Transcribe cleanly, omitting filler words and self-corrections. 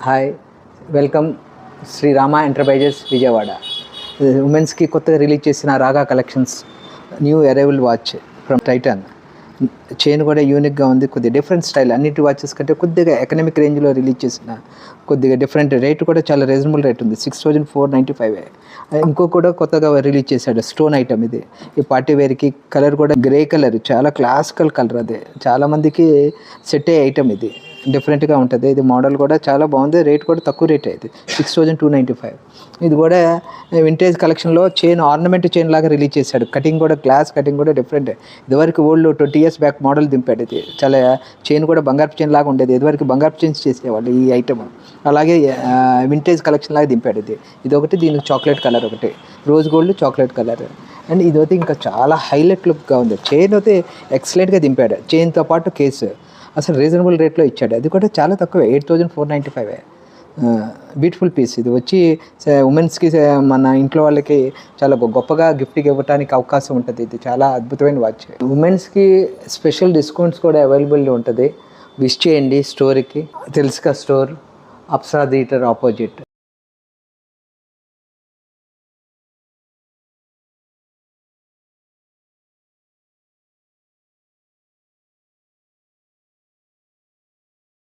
Hi, welcome Shri Rama enterprises Vijayawada. ఉమెన్స్కి కొత్తగా release చేసిన Raga collections new arrival watch from Titan. Chain కూడా యూనిక్గా ఉంది, కొద్దిగా డిఫరెంట్ స్టైల్. అన్నిటి వాచెస్ కంటే కొద్దిగా ఎకనామిక్ రేంజ్లో రిలీజ్ చేసిన కొద్దిగా డిఫరెంట్. రేట్ కూడా చాలా రీజనబుల్ రేట్ ఉంది, 6495. ఇంకో కూడా కొత్తగా రిలీజ్ చేశాడు స్టోన్ ఐటమ్. ఇది ఈ పార్టీ వేర్కి. కలర్ కూడా గ్రే కలర్, చాలా క్లాసికల్ కలర్. అదే చాలామందికి సెట్ అయ్యే ఐటమ్. ఇది డిఫరెంట్గా ఉంటుంది. ఇది మోడల్ కూడా చాలా బాగుంది, రేట్ కూడా తక్కువ రేట్. ఇది 6295. ఇది కూడా వింటేజ్ కలెక్షన్లో చైన్, ఆర్నమెంట్ చైన్ లాగా రిలీజ్ చేశాడు. కటింగ్ కూడా, గ్లాస్ కటింగ్ కూడా డిఫరెంట్. ఇదివరకు ఓల్డ్ 20 years బ్యాక్ మోడల్ దింపాడు. ఇది చాలా చైన్ కూడా బంగారు చైన్ లాగా ఉండేది. ఇదివరకు బంగారు చైన్స్ చేసేవాళ్ళు ఈ ఐటమ్. అలాగే వింటేజ్ కలెక్షన్ లాగా దింపాడు. ఇది ఒకటి. దీనికి చాక్లెట్ కలర్ ఒకటి, rose gold chocolate colour. And ఇది అయితే ఇంకా చాలా హైలైట్ లుక్గా ఉంది. చైన్ అయితే ఎక్సలెంట్గా దింపాడు. చైన్తో పాటు కేసు అసలు రీజనబుల్ రేట్లో ఇచ్చాడు. అది కూడా చాలా తక్కువ, 8495. Beautiful piece. ఇది వచ్చి ఉమెన్స్కి, మన ఇంట్లో వాళ్ళకి చాలా గొప్పగా గిఫ్ట్గా ఇవ్వడానికి అవకాశం ఉంటుంది. ఇది చాలా అద్భుతమైన వాచ్. ఉమెన్స్కి స్పెషల్ డిస్కౌంట్స్ కూడా అవైలబుల్ ఉంటుంది. విష్ చేయండి స్టోర్కి. తెలుసుగా స్టోర్, అప్సరా థియేటర్ ఆపోజిట్.